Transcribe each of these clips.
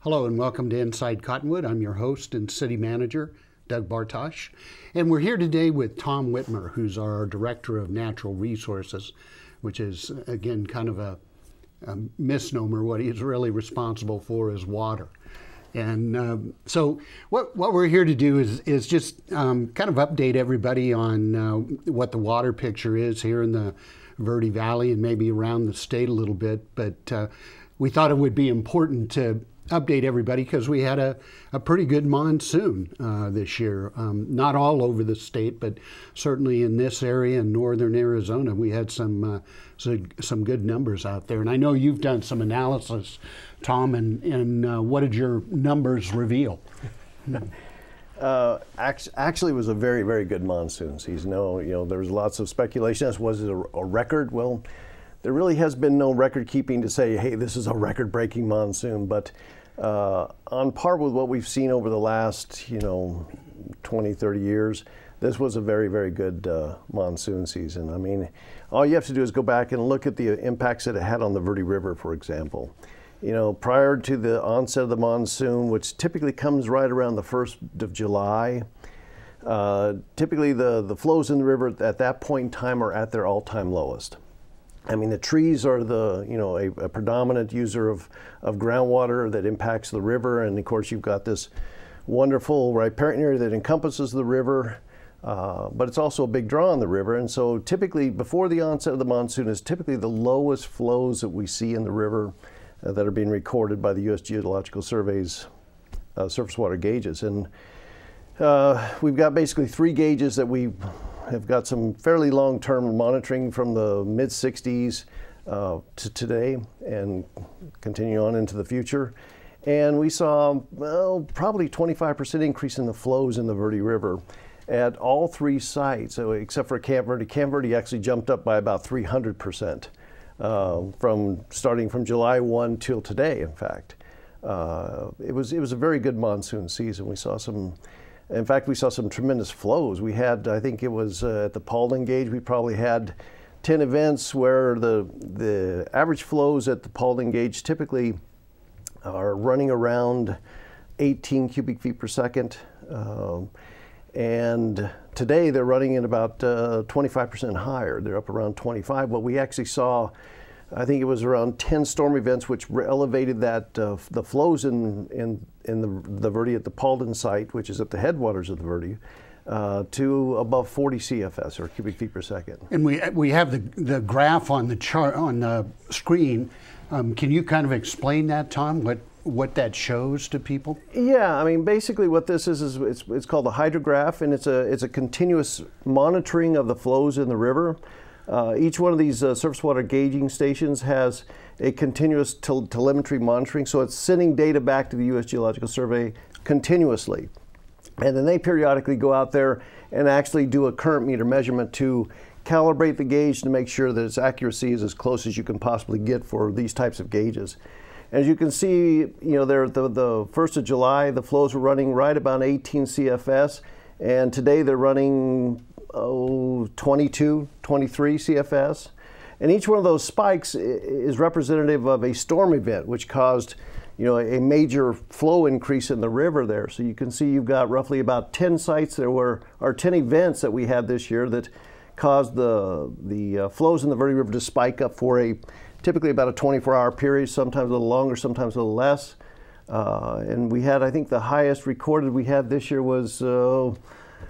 Hello and welcome to Inside Cottonwood. I'm your host and city manager, Doug Bartosh. And we're here today with Tom Whitmer, who's our Director of Natural Resources, which is, again, kind of a misnomer. What he's really responsible for is water. And so what we're here to do is just kind of update everybody on what the water picture is here in the Verde Valley and maybe around the state a little bit. But we thought it would be important to update everybody because we had a pretty good monsoon this year. Not all over the state, but certainly in this area in northern Arizona, we had some good numbers out there. And I know you've done some analysis, Tom, and what did your numbers reveal? Actually, it was a very, very good monsoon season. There was lots of speculation as was it a record? Well, there really has been no record keeping to say, hey, this is a record-breaking monsoon, but on par with what we've seen over the last, 20, 30 years, this was a very, very good monsoon season. I mean, all you have to do is go back and look at the impacts that it had on the Verde River, for example. Prior to the onset of the monsoon, which typically comes right around the 1st of July, typically the flows in the river at that point in time are at their all-time lowest. I mean, the trees are a predominant user of groundwater that impacts the river. And of course, you've got this wonderful riparian area that encompasses the river, but it's also a big draw on the river. And so typically before the onset of the monsoon is typically the lowest flows that we see in the river that are being recorded by the U.S. Geological Survey's surface water gauges. And we've got basically 3 gauges that we have got some fairly long-term monitoring from the mid-60s to today and continue on into the future. And we saw, probably 25% increase in the flows in the Verde River at all 3 sites, so except for Camp Verde. Camp Verde actually jumped up by about 300% starting from July 1 till today, in fact. It was a very good monsoon season. In fact, we saw some tremendous flows. We had, I think it was at the Paulding gauge, we probably had 10 events where the average flows at the Paulding gauge typically are running around 18 cubic feet per second. And today they're running at about 25% higher. They're up around 25, but we actually saw, I think it was around 10 storm events which elevated that the flows in the Verde at the Paulding site, which is at the headwaters of the Verde, to above 40 CFS, or cubic feet per second. And we have the graph on the chart on the screen. Can you kind of explain that, Tom? What that shows to people? Yeah, I mean, basically what this is it's called a hydrograph, and it's a continuous monitoring of the flows in the river. Each one of these surface water gauging stations has a continuous telemetry monitoring, so it's sending data back to the U.S. Geological Survey continuously. And then they periodically go out there and actually do a current meter measurement to calibrate the gauge to make sure that its accuracy is as close as you can possibly get for these types of gauges. As you can see, there the 1st of July, the flows were running right about 18 CFS, and today they're running 22, 23 CFS. And each one of those spikes is representative of a storm event, which caused, a major flow increase in the river there. So you can see you've got roughly about 10 sites there or 10 events that we had this year that caused the flows in the Verde River to spike up for typically about a 24-hour period, sometimes a little longer, sometimes a little less. And we had, I think the highest recorded we had this year was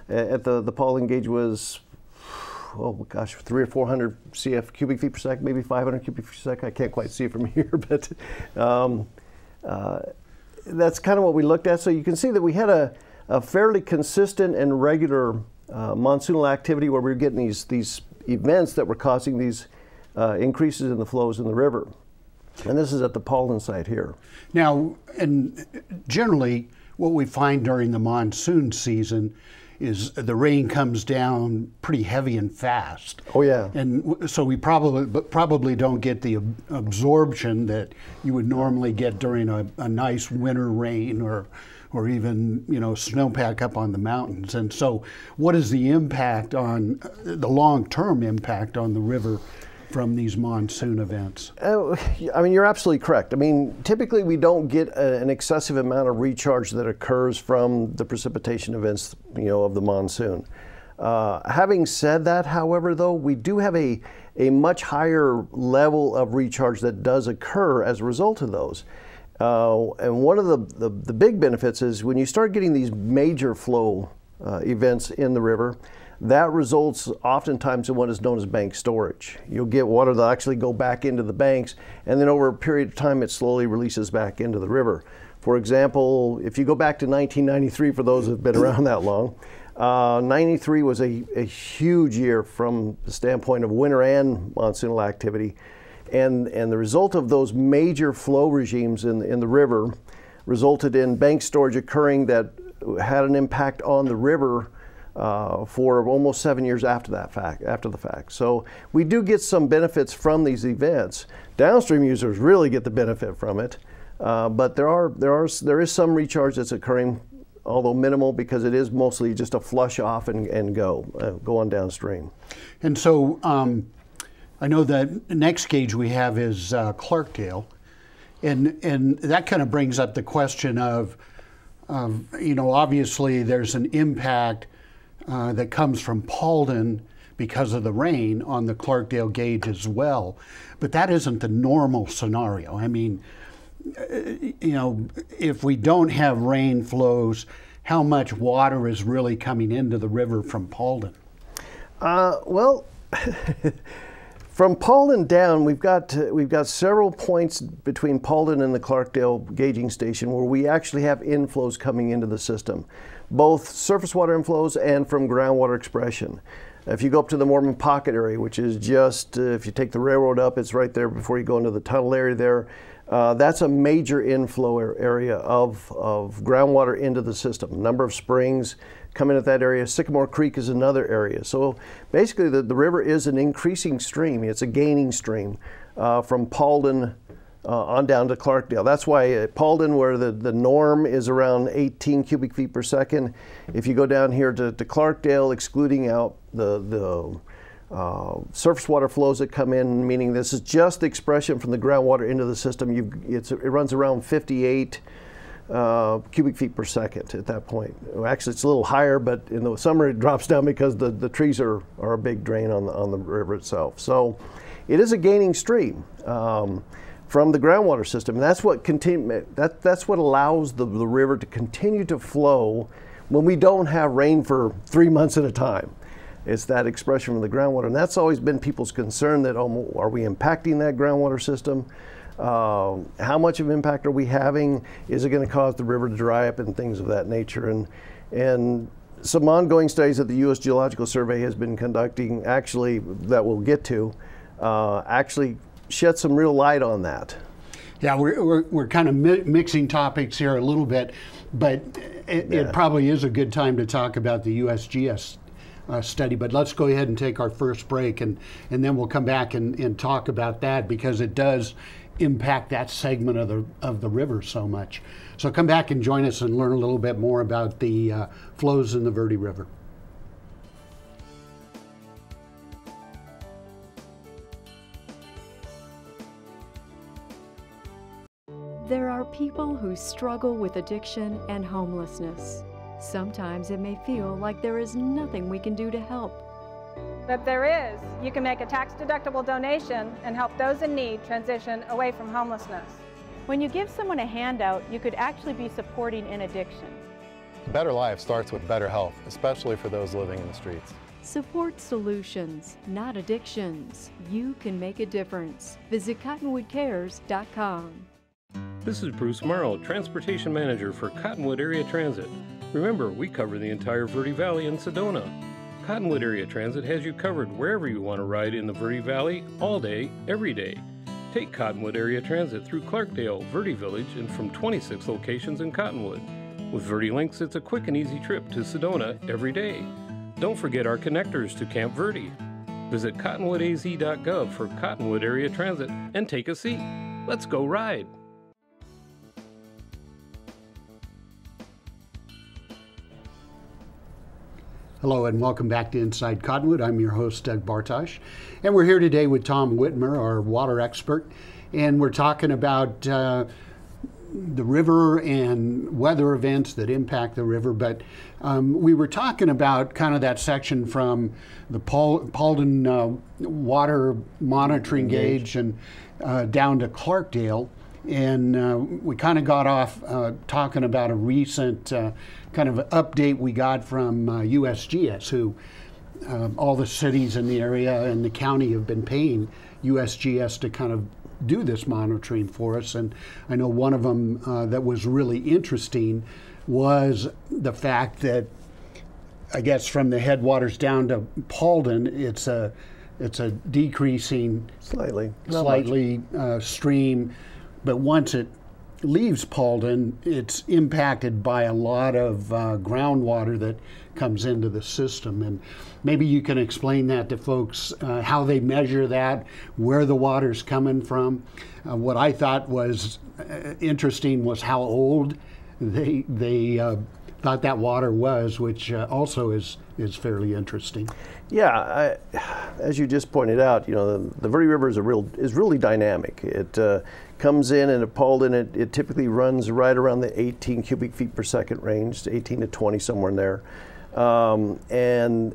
at the Paulding gauge was, 300 or 400 cubic feet per second, maybe 500 cubic feet per second. I can't quite see it from here, but that's kind of what we looked at. So you can see that we had a fairly consistent and regular monsoonal activity where we were getting these events that were causing these increases in the flows in the river. And this is at the Paulding site here. Now, and generally what we find during the monsoon season is the rain comes down pretty heavy and fast. Oh yeah. And so we probably don't get the absorption that you would normally get during a nice winter rain or even snowpack up on the mountains. And so what is the impact on the long-term impact on the river from these monsoon events? I mean, you're absolutely correct. I mean, typically we don't get an excessive amount of recharge that occurs from the precipitation events, of the monsoon. Having said that, however, though, we do have a much higher level of recharge that does occur as a result of those. And one of the big benefits is when you start getting these major flow events in the river, that results oftentimes in what is known as bank storage. You'll get water that'll actually go back into the banks, and then over a period of time it slowly releases back into the river. For example, if you go back to 1993, for those who've been around that long, 93 was a huge year from the standpoint of winter and monsoonal activity. And the result of those major flow regimes in the river resulted in bank storage occurring that had an impact on the river for almost 7 years after the fact. So we do get some benefits from these events. Downstream users really get the benefit from it, but there is some recharge that's occurring, although minimal, because it is mostly just a flush off and go on downstream. And so I know that the next gauge we have is Clarkdale, and that kind of brings up the question of obviously there's an impact that comes from Paulden because of the rain on the Clarkdale gauge as well. But that isn't the normal scenario. I mean, if we don't have rain flows, how much water is really coming into the river from Paulden? Well, from Paulden down, we've got several points between Paulden and the Clarkdale gauging station where we actually have inflows coming into the system, both surface water inflows and from groundwater expression. If you go up to the Mormon Pocket area, which is just, if you take the railroad up, it's right there before you go into the tunnel area there. That's a major inflow area of groundwater into the system. A number of springs come in at that area. Sycamore Creek is another area. So basically the river is an increasing stream. It's a gaining stream from Paulden on down to Clarkdale. That's why at Paulden, where the norm is around 18 cubic feet per second, if you go down here to Clarkdale, excluding out the surface water flows that come in, meaning this is just the expression from the groundwater into the system, it runs around 58 cubic feet per second at that point. Actually, it's a little higher, but in the summer it drops down because the trees are a big drain on the river itself. So it is a gaining stream from the groundwater system, and that's what allows the river to continue to flow when we don't have rain for 3 months at a time. It's that expression from the groundwater, and that's always been people's concern, that are we impacting that groundwater system? How much of an impact are we having? Is it going to cause the river to dry up and things of that nature? And some ongoing studies that the U.S. Geological Survey has been conducting, actually, that we'll get to, actually shed some real light on that. Yeah, we're kind of mixing topics here a little bit, but it probably is a good time to talk about the USGS study. But let's go ahead and take our first break, and then we'll come back and talk about that, because it does impact that segment of the river so much. So come back and join us and learn a little bit more about the flows in the Verde River. There are people who struggle with addiction and homelessness. Sometimes it may feel like there is nothing we can do to help. But there is. You can make a tax-deductible donation and help those in need transition away from homelessness. When you give someone a handout, you could actually be supporting an addiction. A better life starts with better health, especially for those living in the streets. Support solutions, not addictions. You can make a difference. Visit cottonwoodcares.com. This is Bruce Morrow, Transportation Manager for Cottonwood Area Transit. Remember, we cover the entire Verde Valley and Sedona. Cottonwood Area Transit has you covered wherever you want to ride in the Verde Valley, all day, every day. Take Cottonwood Area Transit through Clarkdale, Verde Village, and from 26 locations in Cottonwood. With Verde Links, it's a quick and easy trip to Sedona every day. Don't forget our connectors to Camp Verde. Visit cottonwoodaz.gov for Cottonwood Area Transit and take a seat. Let's go ride. Hello and welcome back to Inside Cottonwood. I'm your host, Doug Bartosh, and we're here today with Tom Whitmer, our water expert, and we're talking about the river and weather events that impact the river. But we were talking about kind of that section from the Paulden water monitoring gauge and down to Clarkdale. And we kind of got off talking about a recent kind of update we got from USGS, who all the cities in the area and the county have been paying USGS to kind of do this monitoring for us. And I know one of them that was really interesting was the fact that, I guess, from the headwaters down to Paulden, it's a decreasing slightly stream. But once it leaves Paulden, it's impacted by a lot of groundwater that comes into the system. And maybe you can explain that to folks, how they measure that, where the water's coming from. What I thought was interesting was how old they thought that water was, which also is fairly interesting. Yeah, as you just pointed out, the Verde River is really dynamic. It comes in, and at Paulden, it typically runs right around the 18 cubic feet per second range, 18 to 20, somewhere in there. And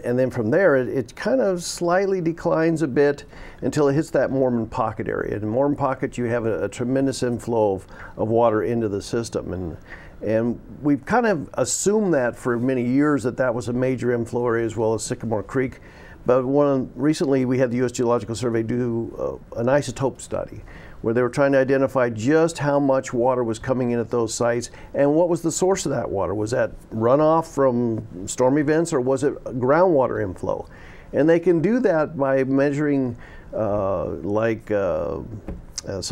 then from there, it kind of slightly declines a bit until it hits that Mormon Pocket area. In Mormon Pocket, you have a tremendous inflow of water into the system. And we've kind of assumed that for many years that was a major inflow area, as well as Sycamore Creek. But recently we had the U.S. Geological Survey do an isotope study where they were trying to identify just how much water was coming in at those sites and what was the source of that water. Was that runoff from storm events, or was it groundwater inflow? And they can do that by measuring some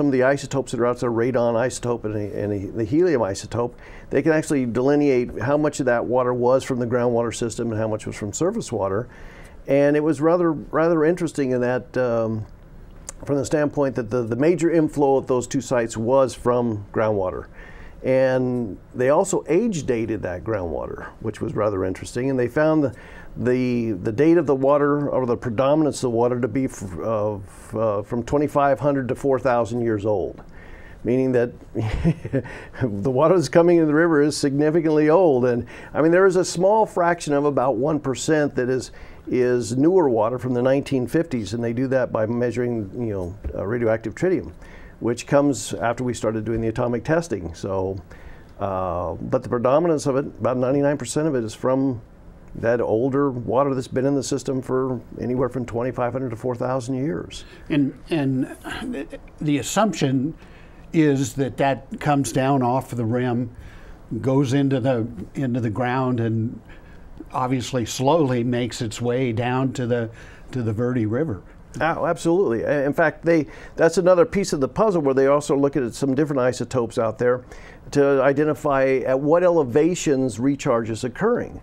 of the isotopes that are out there, radon isotope and the helium isotope. They can actually delineate how much of that water was from the groundwater system and how much was from surface water. And it was rather interesting in that, from the standpoint that the major inflow at those two sites was from groundwater. And they also age dated that groundwater, which was rather interesting. And they found the date of the water, or the predominance of the water, to be from 2,500 to 4,000 years old, meaning that the water that's coming into the river is significantly old. And I mean, there is a small fraction of about 1% that is newer water from the 1950s, and they do that by measuring radioactive tritium, which comes after we started doing the atomic testing. So, but the predominance of it, about 99% of it, is from that older water that's been in the system for anywhere from 2,500 to 4,000 years. And the assumption is that comes down off the rim, goes into the ground, and obviously slowly makes its way down to the Verde River. Oh, absolutely. In fact, that's another piece of the puzzle where they also look at some different isotopes out there to identify at what elevations recharge is occurring.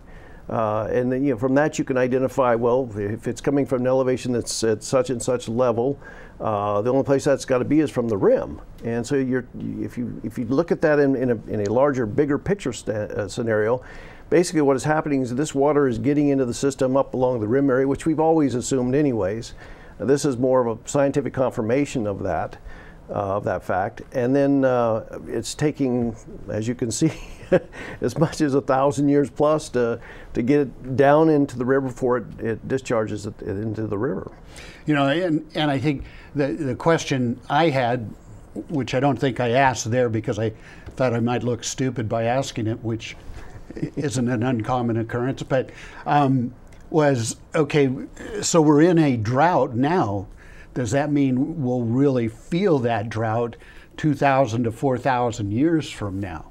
And then, from that you can identify, well, if it's coming from an elevation that's at such and such level, the only place that's got to be is from the rim. And so if you look at that in a larger, bigger picture scenario, basically what is happening is this water is getting into the system up along the rim area, which we've always assumed anyways. This is more of a scientific confirmation of that fact. And then it's taking, as you can see, as much as 1,000 years plus to get it down into the river before it discharges it into the river. And I think the question I had, which I don't think I asked there because I thought I might look stupid by asking it, which isn't an uncommon occurrence, but was, okay, so we're in a drought now. Does that mean we'll really feel that drought 2,000 to 4,000 years from now?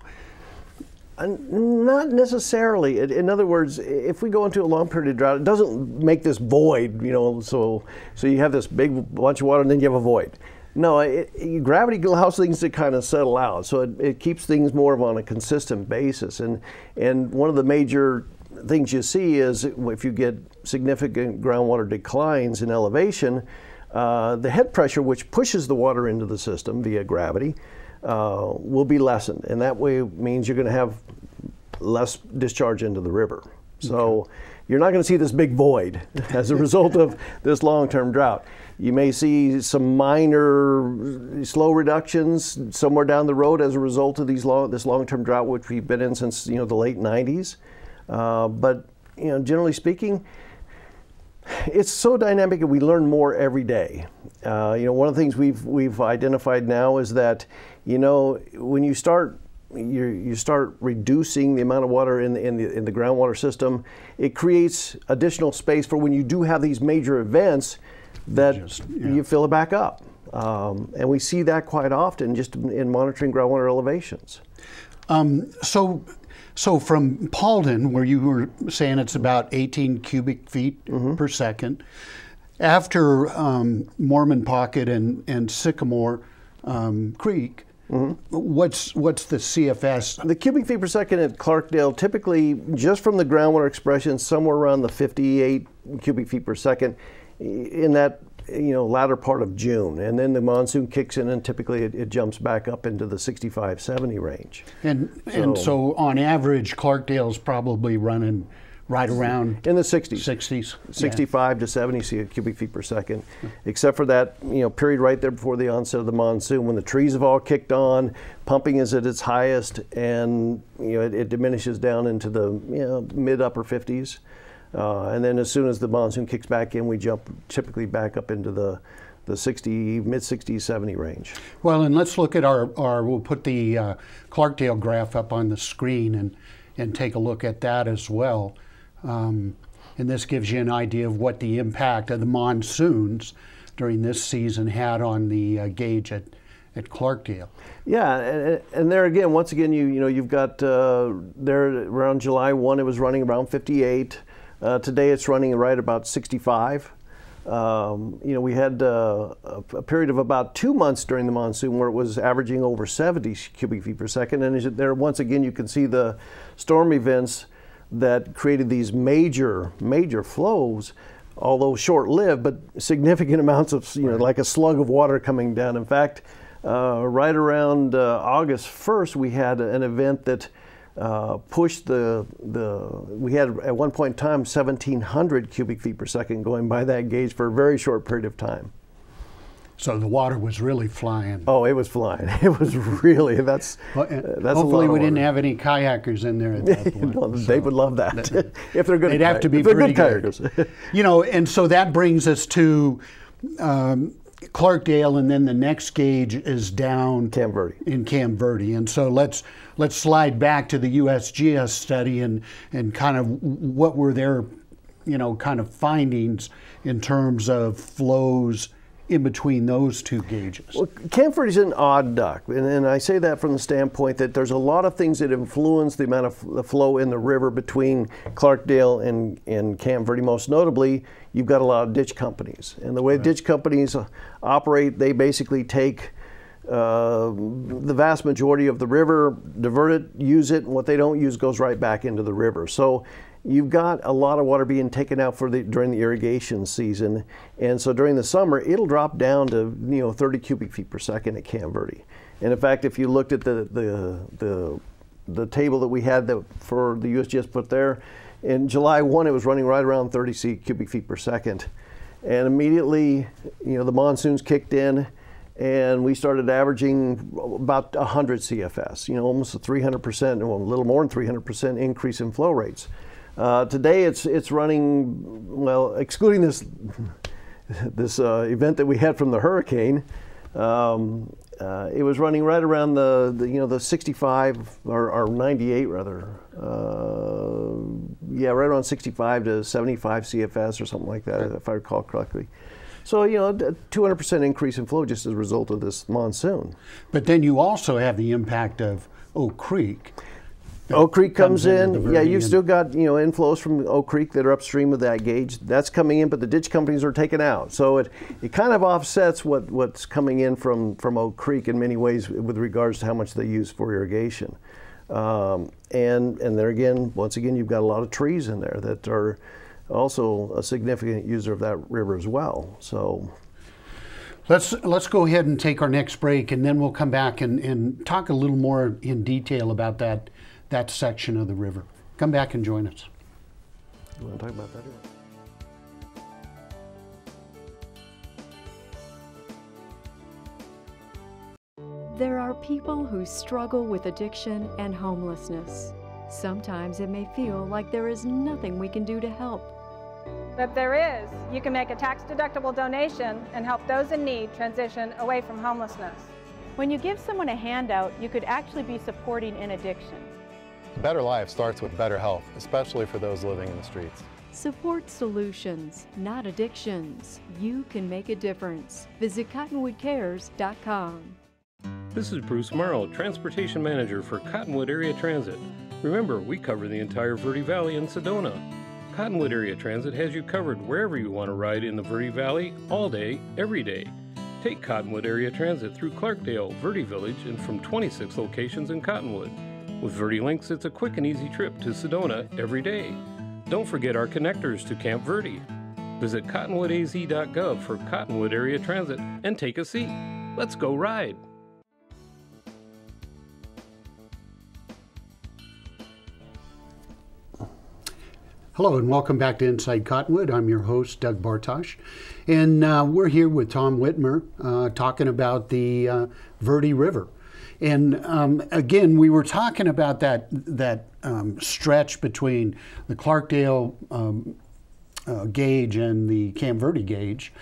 Not necessarily. In other words, if we go into a long period of drought, it doesn't make this void, so you have this big bunch of water and then you have a void. No, gravity allows things to kind of settle out, so it keeps things more on a consistent basis. And one of the major things you see is if you get significant groundwater declines in elevation, the head pressure, which pushes the water into the system via gravity, will be lessened, and that way means you're going to have less discharge into the river. So, you're not going to see this big void as a result of this long-term drought. You may see some minor slow reductions somewhere down the road as a result of this long-term drought, which we've been in since the late 90s. But generally speaking, it's so dynamic, and we learn more every day. One of the things we've identified now is that when you start reducing the amount of water in the groundwater system, it creates additional space for when you do have these major events that you fill it back up. And we see that quite often just in monitoring groundwater elevations. So from Paulden, where you were saying it's about 18 cubic feet per second, after Mormon Pocket and Sycamore Creek, what's the CFS? The cubic feet per second at Clarkdale, typically just from the groundwater expression, somewhere around the 58 cubic feet per second in that latter part of June, and then the monsoon kicks in, and typically it jumps back up into the 65-70 range. And so on average, Clarkdale's probably running right around in the 60s, 65 to 70 cubic feet per second, except for that period right there before the onset of the monsoon when the trees have all kicked on, pumping is at its highest, and it diminishes down into the mid upper 50s. And then as soon as the monsoon kicks back in, we jump typically back up into the mid 60s, 70 range. Well, and let's look at we'll put the Clarkdale graph up on the screen and take a look at that as well. And this gives you an idea of what the impact of the monsoons during this season had on the gauge at Clarkdale. Yeah, and there again, once again, you've got there around July 1, it was running around 58. Today it's running right about 65. We had a period of about 2 months during the monsoon where it was averaging over 70 cubic feet per second. And there, once again, you can see the storm events that created these major flows, although short-lived, but significant amounts of, like a slug of water coming down. In fact, right around August 1st, we had an event that pushed we had at one point in time 1,700 cubic feet per second going by that gauge for a very short period of time. So the water was really flying. Oh, it was flying. It was really, that's hopefully we didn't have any kayakers in there at that point. No, they would love that. If they're good, they'd have to be pretty good kayakers. And so that brings us to Clarkdale, and then the next gauge is down in Camp Verde. And so let's slide back to the USGS study and kind of what were their kind of findings in terms of flows in between those two gauges. Well, Camp Verde is an odd duck, and I say that from the standpoint that there's a lot of things that influence the amount of the flow in the river between Clarkdale and Camp Verde. Most notably, you've got a lot of ditch companies, and the way ditch companies operate, they basically take the vast majority of the river, divert it, use it, and what they don't use goes right back into the river. So you've got a lot of water being taken out during the irrigation season, and so during the summer it'll drop down to 30 cubic feet per second at Camp Verde. And in fact, if you looked at the table that we had for the USGS put there, in July 1 it was running right around 30 cubic feet per second, and immediately the monsoons kicked in, and we started averaging about 100 CFS, almost a 300%, well, a little more than 300% increase in flow rates. Today it's running, well, excluding this event that we had from the hurricane, it was running right around the 65 or 98 rather, right around 65 to 75 CFS or something like that, if I recall correctly. So, a 200% increase in flow just as a result of this monsoon. But then you also have the impact of Oak Creek. Oak Creek comes in. Yeah, you've still got inflows from Oak Creek that are upstream of that gauge. That's coming in, but the ditch companies are taken out. So it kind of offsets what's coming in from Oak Creek in many ways with regards to how much they use for irrigation. And there again, once again, you've got a lot of trees in there that are also a significant user of that river as well. So let's go ahead and take our next break, and then we'll come back and talk a little more in detail about that section of the river. Come back and join us. You want to talk about that? There are people who struggle with addiction and homelessness. Sometimes it may feel like there is nothing we can do to help. But there is. You can make a tax-deductible donation and help those in need transition away from homelessness. When you give someone a handout, you could actually be supporting an addiction. A better life starts with better health, especially for those living in the streets. Support solutions, not addictions. You can make a difference. Visit cottonwoodcares.com. This is Bruce Morrow, Transportation Manager for Cottonwood Area Transit. Remember, we cover the entire Verde Valley and Sedona. Cottonwood Area Transit has you covered wherever you want to ride in the Verde Valley, all day, every day. Take Cottonwood Area Transit through Clarkdale, Verde Village, and from 26 locations in Cottonwood. With Verde Links, it's a quick and easy trip to Sedona every day. Don't forget our connectors to Camp Verde. Visit cottonwoodaz.gov for Cottonwood Area Transit and take a seat. Let's go ride. Hello and welcome back to Inside Cottonwood. I'm your host, Doug Bartosh, and we're here with Tom Whitmer talking about the Verde River. And again, we were talking about that stretch between the Clarkdale gauge and the Camp Verde gauge,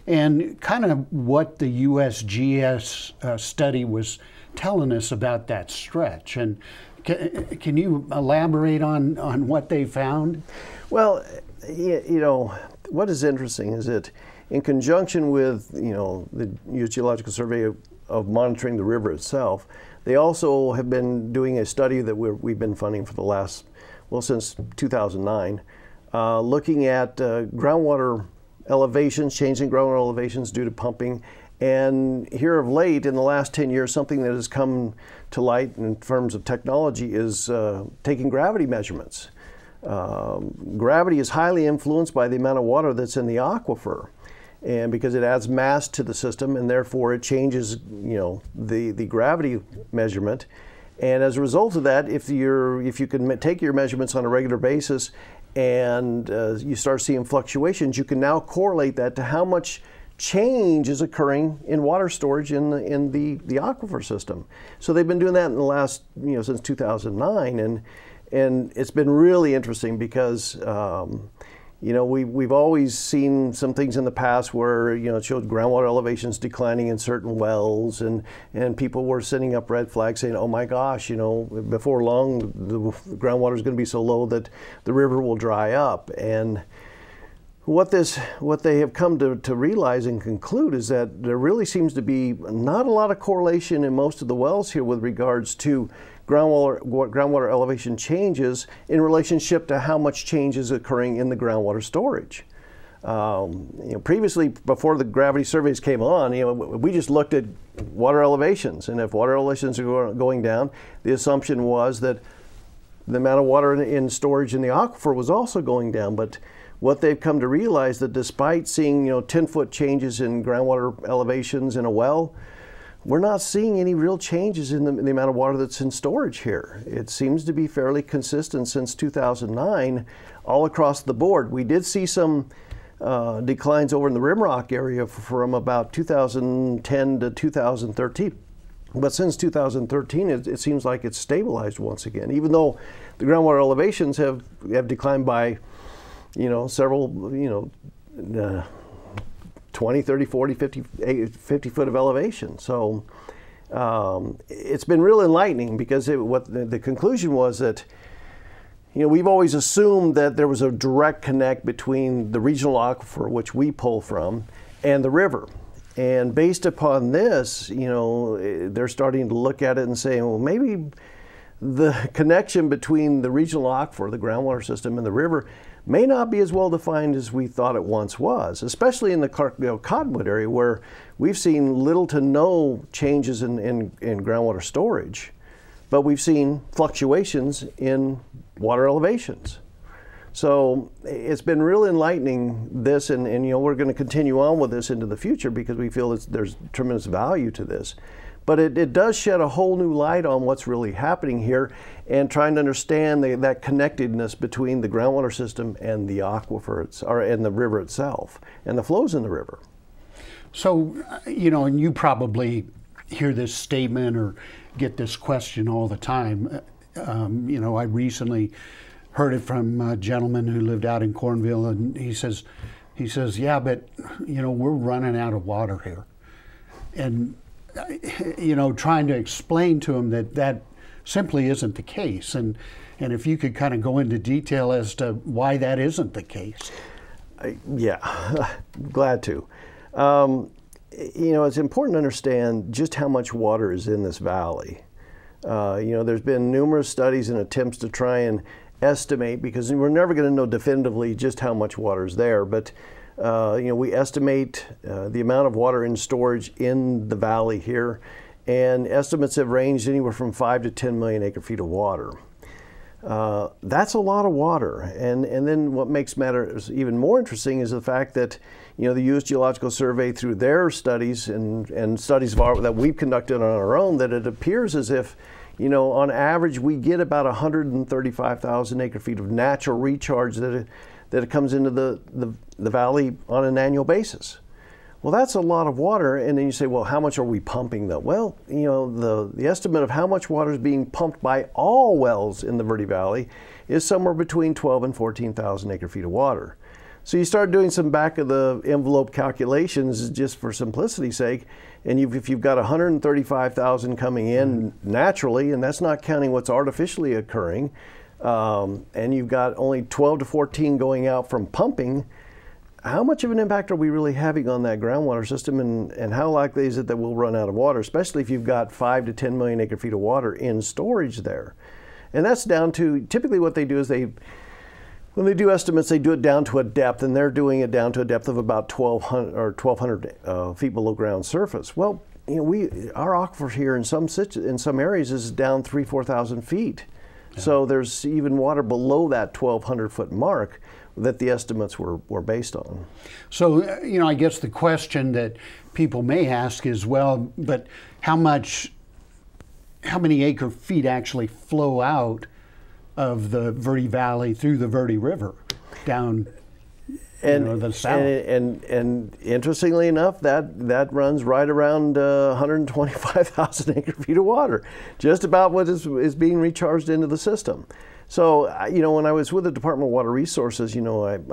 and kind of what the USGS study was telling us about that stretch. And can you elaborate on what they found? Well, you know, what is interesting is that in conjunction with, you know, the U.S. Geological Survey of monitoring the river itself, they also have been doing a study that we've been funding for the last, well, since 2009, looking at groundwater elevations, changing groundwater elevations due to pumping. And here of late, in the last 10 years, something that has come to light in terms of technology is taking gravity measurements. Gravity is highly influenced by the amount of water that's in the aquifer, and because it adds mass to the system, and therefore it changes, you know, the gravity measurement. And as a result of that, if you can take your measurements on a regular basis and you start seeing fluctuations, you can now correlate that to how much change is occurring in water storage in the aquifer system. So they've been doing that in the last, you know, since 2009, and it's been really interesting because you know, we've always seen some things in the past where, you know, it showed groundwater elevations declining in certain wells, and people were sending up red flags saying, oh my gosh, you know, before long the groundwater is going to be so low that the river will dry up. And what they have come to realize and conclude is that there really seems to be not a lot of correlation in most of the wells here with regards to groundwater elevation changes in relationship to how much change is occurring in the groundwater storage. You know, previously, before the gravity surveys came on, you know, we just looked at water elevations, and if water elevations are going down, the assumption was that the amount of water in storage in the aquifer was also going down. But what they've come to realize that despite seeing, you know, 10-foot changes in groundwater elevations in a well, we're not seeing any real changes in the amount of water that's in storage here. It seems to be fairly consistent since 2009 all across the board. We did see some declines over in the Rimrock area from about 2010 to 2013. But since 2013, it seems like it's stabilized once again, even though the groundwater elevations have declined by, you know, several, you know, 20, 30, 40, 50 foot of elevation. So it's been real enlightening because what the conclusion was that, you know, we've always assumed that there was a direct connect between the regional aquifer, which we pull from, and the river. And based upon this, you know, they're starting to look at it and say, well, maybe the connection between the regional aquifer, the groundwater system, and the river may not be as well defined as we thought it once was, especially in the Cottonwood area, where we've seen little to no changes in groundwater storage, but we've seen fluctuations in water elevations. So it's been real enlightening, this, and you know, we're going to continue on with this into the future because we feel there's tremendous value to this. But it does shed a whole new light on what's really happening here, and trying to understand that connectedness between the groundwater system and the aquifer, and the river itself, and the flows in the river. So, and you probably hear this statement or get this question all the time. I recently heard it from a gentleman who lived out in Cornville, and he says, yeah, but, we're running out of water here. And, trying to explain to him that simply isn't the case. And if you could kind of go into detail as to why that isn't the case. Yeah, glad to. It's important to understand just how much water is in this valley. There's been numerous studies and attempts to try and estimate, because we're never going to know definitively just how much water is there, but we estimate the amount of water in storage in the valley here, and estimates have ranged anywhere from 5 to 10 million acre feet of water. That's a lot of water, and then what makes matters even more interesting is the fact that the U.S. Geological Survey, through their studies and studies that we've conducted on our own, that it appears as if on average we get about 135,000 acre feet of natural recharge that comes into the valley on an annual basis. Well, that's a lot of water, and then you say, well, how much are we pumping though? Well, the estimate of how much water is being pumped by all wells in the Verde Valley is somewhere between 12 and 14,000 acre feet of water. So you start doing some back of the envelope calculations just for simplicity's sake, and if you've got 135,000 coming in naturally, and that's not counting what's artificially occurring, and you've got only 12 to 14 going out from pumping, how much of an impact are we really having on that groundwater system, and how likely is it that we'll run out of water, especially if you've got 5 to 10 million acre feet of water in storage there? And that's down to, typically what they do is when they do estimates, they do it down to a depth, and they're doing it down to a depth of about 1,200 feet below ground surface. Well, our aquifer here in some areas is down 4,000 feet. Yeah. So there's even water below that 1,200 foot mark that the estimates were based on. So, I guess the question that people may ask is, well, but how many acre feet actually flow out of the Verde Valley through the Verde River down the south? And interestingly enough, that runs right around 125,000 acre feet of water, just about what is being recharged into the system. So, when I was with the Department of Water Resources, I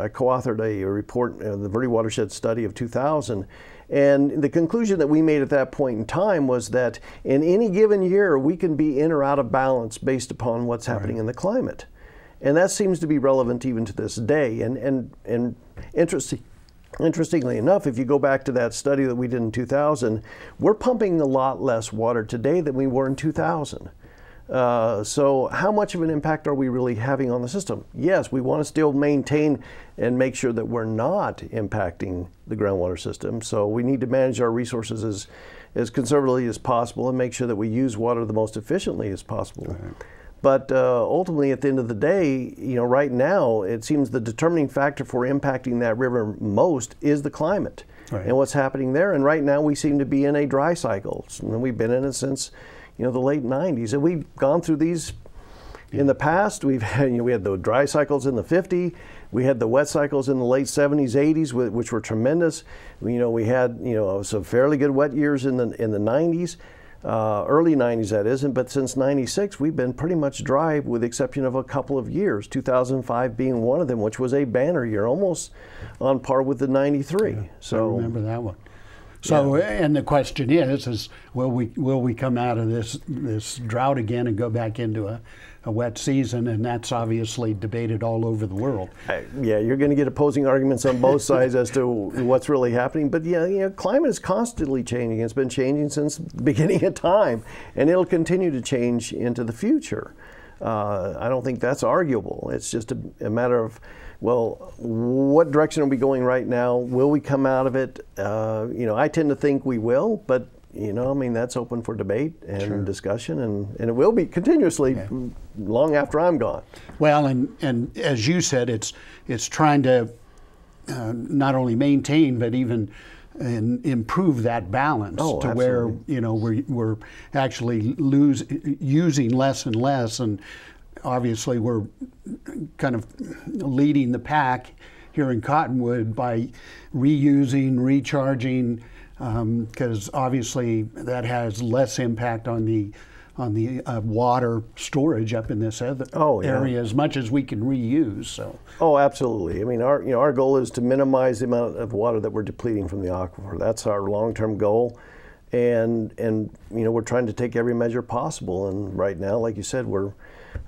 co-authored a report, the Verde Watershed Study of 2000, and the conclusion that we made at that point in time was that in any given year, we can be in or out of balance based upon what's happening in the climate. And that seems to be relevant even to this day. And interestingly enough, if you go back to that study that we did in 2000, we're pumping a lot less water today than we were in 2000. So how much of an impact are we really having on the system? Yes, we want to still maintain and make sure that we're not impacting the groundwater system. So we need to manage our resources as conservatively as possible and make sure that we use water the most efficiently as possible. Right. But ultimately, at the end of the day, right now, it seems the determining factor for impacting that river most is the climate and what's happening there. And right now, we seem to be in a dry cycle. And we've been in it since the late 90s, and we've gone through these in the past. We've had, we had the dry cycles in the 50s, we had the wet cycles in the late 70s, 80s, which were tremendous. We had some fairly good wet years in the 90s, early 90s that isn't, but since 96 we've been pretty much dry with the exception of a couple of years, 2005 being one of them, which was a banner year, almost on par with the 93. Yeah, so I remember that one. So, and the question is will we come out of this drought again and go back into a wet season? And that's obviously debated all over the world. Yeah, you're going to get opposing arguments on both sides as to what's really happening. But climate is constantly changing. It's been changing since the beginning of time, and it'll continue to change into the future. I don't think that's arguable. It's just a matter of, well, what direction are we going right now? Will we come out of it? I tend to think we will, but that's open for debate and discussion, and it will be continuously long after I'm gone. Well, and as you said, it's trying to not only maintain but even and improve that balance Oh, to absolutely. where we're actually using less and less, and obviously we're kind of leading the pack here in Cottonwood by reusing, recharging, because obviously that has less impact on the water storage up in this other area as much as we can reuse. So. Oh, absolutely. I mean, our goal is to minimize the amount of water that we're depleting from the aquifer. That's our long-term goal, and we're trying to take every measure possible. And right now, like you said, we're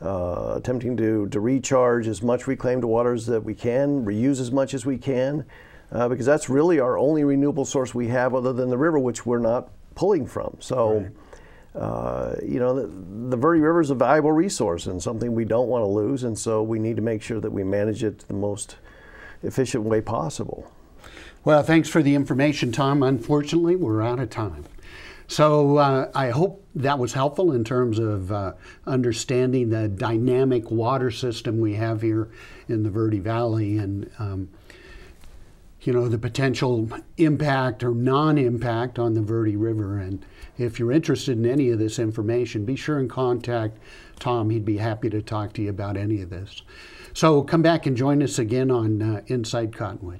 attempting to recharge as much reclaimed water as that we can, reuse as much as we can, because that's really our only renewable source we have other than the river, which we're not pulling from. So. Right. The Verde River is a valuable resource and something we don't want to lose, and so we need to make sure that we manage it the most efficient way possible. Well, thanks for the information, Tom. Unfortunately, we're out of time. So I hope that was helpful in terms of understanding the dynamic water system we have here in the Verde Valley, and the potential impact or non-impact on the Verde River. And if you're interested in any of this information, be sure and contact Tom. He'd be happy to talk to you about any of this. So come back and join us again on Inside Cottonwood.